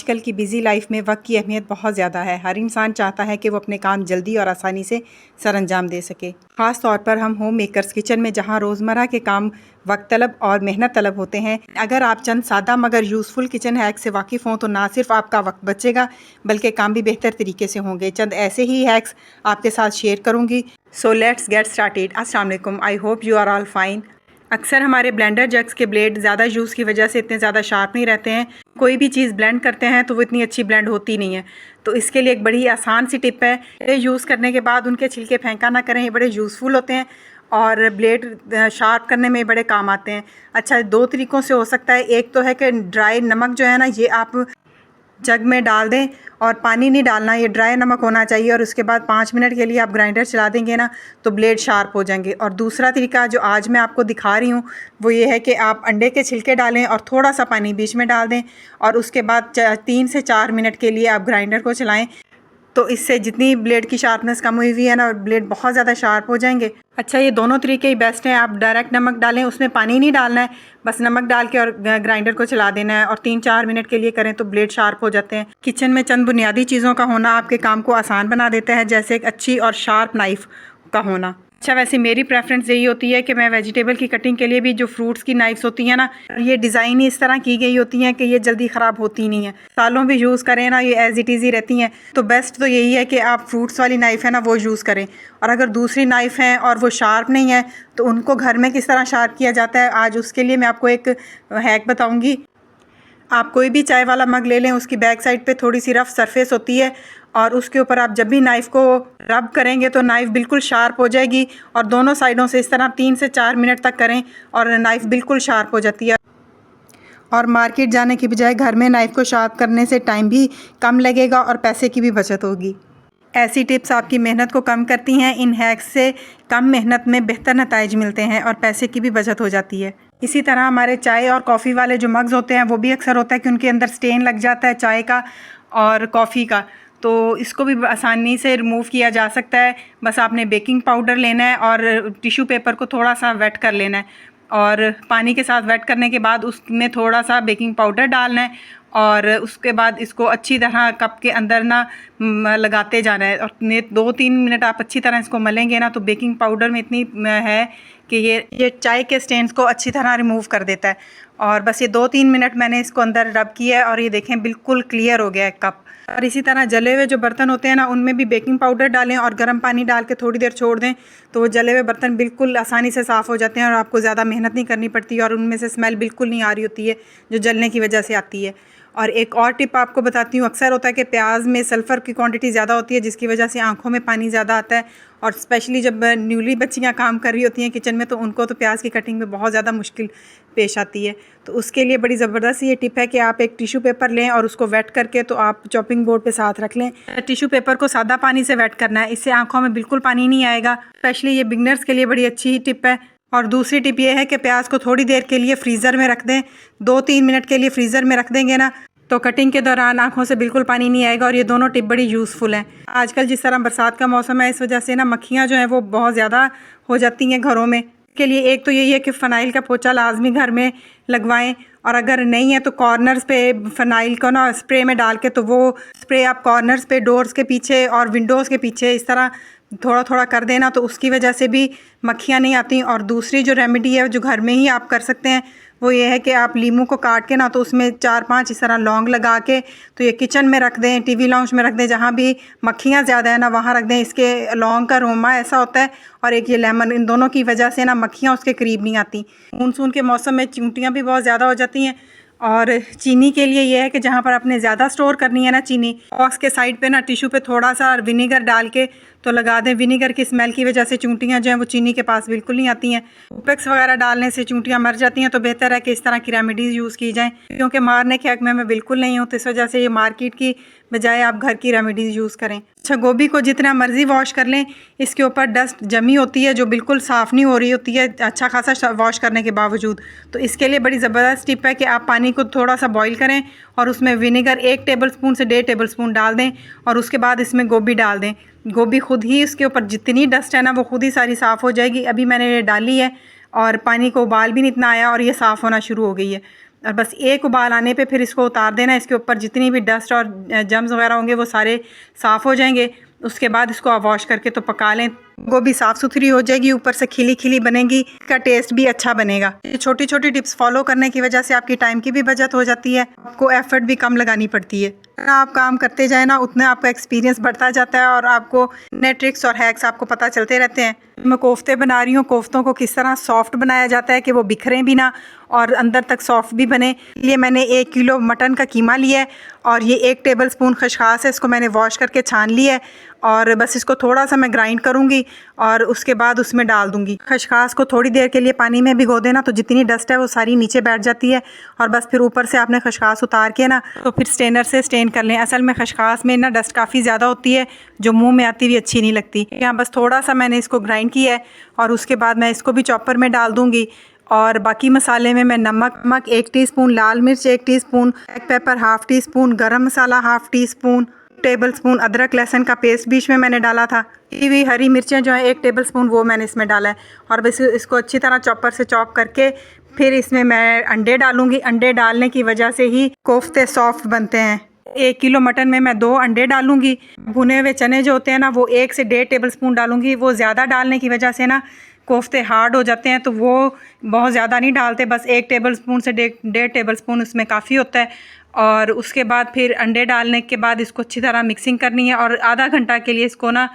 आजकल की busy life में वक्त की अहमियत बहुत ज़्यादा है। हर इंसान चाहता है कि वो अपने काम जल्दी और आसानी से सरअंजाम दे सके। ख़ास तौर पर हम होम मेकर्स किचन में जहां रोज़मर्रा के काम वक्त तलब और मेहनत तलब होते हैं। अगर आप चंद सादा मगर यूज़फुल किचन हैक से वाकिफ़ हों तो ना सिर्फ आपका वक्त बचेगा बल्कि काम भी बेहतर तरीके से होंगे। चंद ऐसे ही हैक्स आपके साथ शेयर करूँगी। So let's get started. अस्सलाम वालेकुम, I hope you are all fine. अक्सर हमारे ब्लेंडर जग्स के ब्लेड ज़्यादा यूज़ की वजह से इतने ज़्यादा शार्प नहीं रहते हैं। कोई भी चीज़ ब्लेंड करते हैं तो वो इतनी अच्छी ब्लेंड होती नहीं है। तो इसके लिए एक बड़ी आसान सी टिप है, ये यूज़ करने के बाद उनके छिलके फेंका ना करें। ये बड़े यूज़फुल होते हैं और ब्लेड शार्प करने में बड़े काम आते हैं। अच्छा, दो तरीक़ों से हो सकता है। एक तो है कि ड्राई नमक जो है ना, ये आप जग में डाल दें और पानी नहीं डालना, ये ड्राई नमक होना चाहिए। और उसके बाद 5 मिनट के लिए आप ग्राइंडर चला देंगे ना तो ब्लेड शार्प हो जाएंगे। और दूसरा तरीका जो आज मैं आपको दिखा रही हूँ वो ये है कि आप अंडे के छिलके डालें और थोड़ा सा पानी बीच में डाल दें और उसके बाद 3 से 4 मिनट के लिए आप ग्राइंडर को चलाएं। तो इससे जितनी ब्लेड की शार्पनेस कम हुई हुई है ना, ब्लेड बहुत ज़्यादा शार्प हो जाएंगे। अच्छा, ये दोनों तरीके ही बेस्ट हैं। आप डायरेक्ट नमक डालें, उसमें पानी नहीं डालना है, बस नमक डाल के और ग्राइंडर को चला देना है और 3-4 मिनट के लिए करें तो ब्लेड शार्प हो जाते हैं। किचन में चंद बुनियादी चीज़ों का होना आपके काम को आसान बना देता है, जैसे एक अच्छी और शार्प नाइफ़ का होना। अच्छा, वैसे मेरी प्रेफरेंस यही होती है कि मैं वेजिटेबल की कटिंग के लिए भी जो फ्रूट्स की नाइफ्स होती हैं ना, ये डिज़ाइन ही इस तरह की गई होती हैं कि ये जल्दी ख़राब होती नहीं है। सालों भी यूज़ करें ना, ये एज़ इट इज़ ही रहती हैं। तो बेस्ट तो यही है कि आप फ्रूट्स वाली नाइफ़ है ना वो यूज़ करें। और अगर दूसरी नाइफ़ है और वो शार्प नहीं है तो उनको घर में किस तरह शार्प किया जाता है, आज उसके लिए मैं आपको एक हैक बताऊँगी। आप कोई भी चाय वाला मग ले लें, उसकी बैक साइड पे थोड़ी सी रफ़ सरफेस होती है और उसके ऊपर आप जब भी नाइफ़ को रब करेंगे तो नाइफ़ बिल्कुल शार्प हो जाएगी। और दोनों साइडों से इस तरह 3 से 4 मिनट तक करें और नाइफ़ बिल्कुल शार्प हो जाती है। और मार्केट जाने की बजाय घर में नाइफ़ को शार्प करने से टाइम भी कम लगेगा और पैसे की भी बचत होगी। ऐसी टिप्स आपकी मेहनत को कम करती हैं। इन हैक्स से कम मेहनत में बेहतर नताइज मिलते हैं और पैसे की भी बचत हो जाती है। इसी तरह हमारे चाय और कॉफ़ी वाले जो मग्स होते हैं वो भी अक्सर होता है कि उनके अंदर स्टेन लग जाता है चाय का और कॉफ़ी का। तो इसको भी आसानी से रिमूव किया जा सकता है। बस आपने बेकिंग पाउडर लेना है और टिश्यू पेपर को थोड़ा सा वेट कर लेना है और पानी के साथ वेट करने के बाद उसमें थोड़ा सा बेकिंग पाउडर डालना है और उसके बाद इसको अच्छी तरह कप के अंदर ना लगाते जाना है। और 2-3 मिनट आप अच्छी तरह इसको मलेंगे ना तो बेकिंग पाउडर में इतनी है कि ये चाय के स्टेन्स को अच्छी तरह रिमूव कर देता है। और बस ये 2-3 मिनट मैंने इसको अंदर रब किया है और ये देखें बिल्कुल क्लियर हो गया है कप। और इसी तरह जले हुए जो बर्तन होते हैं ना, उनमें भी बेकिंग पाउडर डालें और गर्म पानी डाल के थोड़ी देर छोड़ दें तो वो जले हुए बर्तन बिल्कुल आसानी से साफ़ हो जाते हैं और आपको ज़्यादा मेहनत नहीं करनी पड़ती और उनमें से स्मेल बिल्कुल नहीं आ रही होती है जो जलने की वजह से आती है। और एक और टिप आपको बताती हूँ, अक्सर होता है कि प्याज में सल्फ़र की क्वांटिटी ज़्यादा होती है जिसकी वजह से आंखों में पानी ज़्यादा आता है। और स्पेशली जब न्यूली बच्चियाँ काम कर रही होती हैं किचन में तो उनको तो प्याज की कटिंग में बहुत ज़्यादा मुश्किल पेश आती है। तो उसके लिए बड़ी ज़बरदस्त ये टिप है कि आप एक टिश्यू पेपर लें और उसको वेट करके तो आप चॉपिंग बोर्ड पे साथ रख लें। टिश्यू पेपर को सादा पानी से वेट करना है, इससे आँखों में बिल्कुल पानी नहीं आएगा। स्पेशली ये बिगनर्स के लिए बड़ी अच्छी टिप है। और दूसरी टिप ये है कि प्याज को थोड़ी देर के लिए फ्रीज़र में रख दें। 2-3 मिनट के लिए फ्रीज़र में रख देंगे ना तो कटिंग के दौरान आंखों से बिल्कुल पानी नहीं आएगा। और ये दोनों टिप बड़ी यूज़फुल हैं। आजकल जिस तरह बरसात का मौसम है, इस वजह से ना मक्खियाँ जो हैं वो बहुत ज़्यादा हो जाती हैं घरों में। के लिए एक तो यही है कि फ़नाइल का पोछा लाजमी घर में लगवाएं और अगर नहीं है तो कॉर्नर्स पे फ़नाइल को ना स्प्रे में डाल के तो वो स्प्रे आप कॉर्नर्स पे, डोर्स के पीछे और विंडोज़ के पीछे इस तरह थोड़ा थोड़ा कर देना तो उसकी वजह से भी मक्खियाँ नहीं आती। और दूसरी जो रेमेडी है जो घर में ही आप कर सकते हैं वो ये है कि आप लीमू को काट के ना तो उसमें 4-5 इस तरह लौंग लगा के तो ये किचन में रख दें, टीवी लाउंज में रख दें, जहाँ भी मक्खियाँ ज़्यादा है ना वहाँ रख दें। इसके लौंग का अरोमा ऐसा होता है और एक ये लेमन, इन दोनों की वजह से ना मक्खियाँ उसके करीब नहीं आती। मानसून के मौसम में चींटियाँ भी बहुत ज़्यादा हो जाती हैं। और चीनी के लिए ये है कि जहाँ पर आपने ज़्यादा स्टोर करनी है ना चीनी, बॉक्स के साइड पे ना टिश्यू पे थोड़ा सा विनेगर डाल के तो लगा दें। विनेगर की स्मेल की वजह से चूंटियाँ जो हैं वो चीनी के पास बिल्कुल नहीं आती हैं। ओपेक्स वगैरह डालने से चूंटियाँ मर जाती हैं। तो बेहतर है कि इस तरह की रेमेडीज़ यूज़ की जाएँ, क्योंकि मारने के हक में मैं बिल्कुल नहीं हूँ। तो इस वजह से ये मार्केट की बजाय आप घर की रेमेडीज़ यूज़ करें। अच्छा, गोभी को जितना मर्ज़ी वॉश कर लें, इसके ऊपर डस्ट जमी होती है जो बिल्कुल साफ़ नहीं हो रही होती है अच्छा खासा वॉश करने के बावजूद। तो इसके लिए बड़ी ज़बरदस्त टिप है कि आप पानी को थोड़ा सा बॉईल करें और उसमें विनेगर 1 टेबलस्पून से 1.5 टेबलस्पून डाल दें और उसके बाद इसमें गोभी डाल दें। गोभी खुद ही इसके ऊपर जितनी डस्ट है ना वो खुद ही सारी साफ़ हो जाएगी। अभी मैंने ये डाली है और पानी को उबाल भी नहीं इतना आया और ये साफ़ होना शुरू हो गई है। और बस एक उबाल आने पे फिर इसको उतार देना। इसके ऊपर जितनी भी डस्ट और जम्स वगैरह होंगे वो सारे साफ़ हो जाएंगे। उसके बाद इसको वॉश करके तो पका लें। गोभी साफ़ सुथरी हो जाएगी, ऊपर से खिली खिली बनेगी, इसका टेस्ट भी अच्छा बनेगा। ये छोटी छोटी टिप्स फॉलो करने की वजह से आपकी टाइम की भी बचत हो जाती है, आपको एफर्ट भी कम लगानी पड़ती है। आप काम करते जाए ना, उतना आपका एक्सपीरियंस बढ़ता जाता है और आपको नए ट्रिक्स और हैक्स आपको पता चलते रहते हैं। मैं कोफ्ते बना रही हूँ, कोफ्तों को किस तरह सॉफ्ट बनाया जाता है कि वो बिखरें भी ना और अंदर तक सॉफ्ट भी बने। ये मैंने 1 किलो मटन का कीमा लिया है और ये 1 टेबलस्पून खशखास है। इसको मैंने वॉश करके छान लिया है और बस इसको थोड़ा सा मैं ग्राइंड करूँगी और उसके बाद उसमें डाल दूँगी। खशखास को थोड़ी देर के लिए पानी में भिगो देना, तो जितनी डस्ट है वो सारी नीचे बैठ जाती है और बस फिर ऊपर से आपने खशखास उतार के ना तो फिर स्ट्रेनर से स्ट्रेन कर लें। असल में खशखास में ना डस्ट काफ़ी ज़्यादा होती है जो मुंह में आती हुई अच्छी नहीं लगती। यहाँ बस थोड़ा सा मैंने इसको ग्राइंड किया है और उसके बाद मैं इसको भी चॉपर में डाल दूँगी। और बाकी मसाले में मैं नमक 1 टीस्पून, लाल मिर्च 1 टीस्पून, ब्लैक पेपर ½ टीस्पून, गरम मसाला ½ टीस्पून, टेबलस्पून अदरक लहसुन का पेस्ट बीच में मैंने डाला था। ये हरी मिर्चें जो है 1 टेबलस्पून वो मैंने इसमें डाला है और बस इसको अच्छी तरह चॉपर से चॉप करके फिर इसमें मैं अंडे डालूँगी। अंडे डालने की वजह से ही कोफ्ते सॉफ्ट बनते हैं। 1 किलो मटन में मैं 2 अंडे डालूँगी। भुने हुए चने जो होते हैं ना वो 1 से 1.5 टेबलस्पून डालूँगी। वो ज़्यादा डालने की वजह से ना कोफ्ते हार्ड हो जाते हैं, तो वो बहुत ज़्यादा नहीं डालते, बस 1 टेबलस्पून से 1.5 टेबलस्पून उसमें काफ़ी होता है। और उसके बाद फिर अंडे डालने के बाद इसको अच्छी तरह मिक्सिंग करनी है और आधा घंटा के लिए इसको ना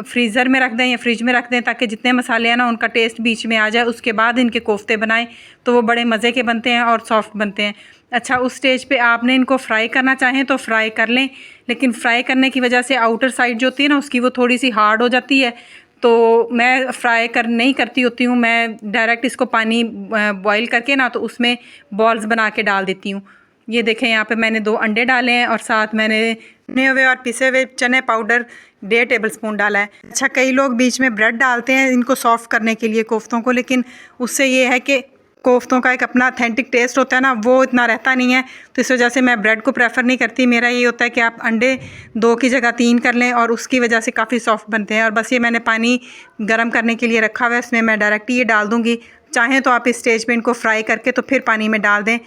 फ्रीज़र में रख दें या फ्रिज में रख दें ताकि जितने मसाले हैं ना उनका टेस्ट बीच में आ जाए। उसके बाद इनके कोफ्ते बनाएं तो वो बड़े मज़े के बनते हैं और सॉफ्ट बनते हैं। अच्छा, उस स्टेज पे आपने इनको फ्राई करना चाहें तो फ्राई कर लें, लेकिन फ्राई करने की वजह से आउटर साइड जो होती है ना उसकी वो थोड़ी सी हार्ड हो जाती है, तो मैं फ्राई नहीं करती होती हूँ। मैं डायरेक्ट इसको पानी बॉईल करके ना तो उसमें बॉल्स बना के डाल देती हूँ। ये देखें, यहाँ पे मैंने 2 अंडे डाले हैं और साथ मैंने भुने हुए और पिसे हुए चने पाउडर 1.5 टेबलस्पून डाला है। अच्छा, कई लोग बीच में ब्रेड डालते हैं इनको सॉफ्ट करने के लिए कोफ्तों को, लेकिन उससे ये है कि कोफ्तों का एक अपना ऑथेंटिक टेस्ट होता है ना, वो इतना रहता नहीं है, तो इस वजह से मैं ब्रेड को प्रेफर नहीं करती। मेरा ये होता है कि आप अंडे 2 की जगह 3 कर लें और उसकी वजह से काफ़ी सॉफ्ट बनते हैं। और बस ये मैंने पानी गर्म करने के लिए रखा हुआ है, इसमें मैं डायरेक्ट ये डाल दूँगी। चाहें तो आप इस स्टेज पे इनको फ्राई करके तो फिर पानी में डाल दें।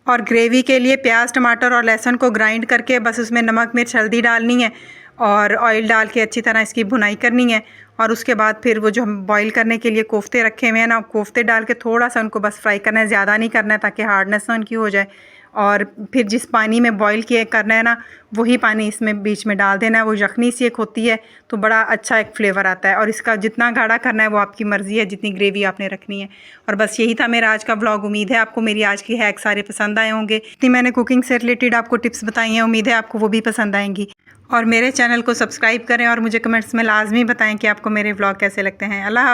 और ग्रेवी के लिए प्याज, टमाटर और लहसुन को ग्राइंड करके बस उसमें नमक, मिर्च, हल्दी डालनी है और ऑयल डाल के अच्छी तरह इसकी भुनाई करनी है। और उसके बाद फिर वो जो हम बॉईल करने के लिए कोफ्ते रखे हुए हैं ना, कोफ्ते डाल के थोड़ा सा उनको बस फ्राई करना है, ज़्यादा नहीं करना है ताकि हार्डनेस ना उनकी हो जाए। और फिर जिस पानी में बॉईल किए करना है ना वही पानी इसमें बीच में डाल देना है। वो यखनी सी एक होती है तो बड़ा अच्छा एक फ्लेवर आता है। और इसका जितना गाढ़ा करना है वो आपकी मर्ज़ी है, जितनी ग्रेवी आपने रखनी है। और बस यही था मेरा आज का व्लॉग। उम्मीद है आपको मेरी आज की हैक सारे पसंद आए होंगे। इतनी मैंने कुकिंग से रिलेटेड आपको टिप्स बताई हैं, उम्मीद है आपको वो भी पसंद आएंगी। और मेरे चैनल को सब्सक्राइब करें और मुझे कमेंट्स में लाजमी बताएं कि आपको मेरे व्लॉग कैसे लगते हैं। अल्लाह हाफ़िज़।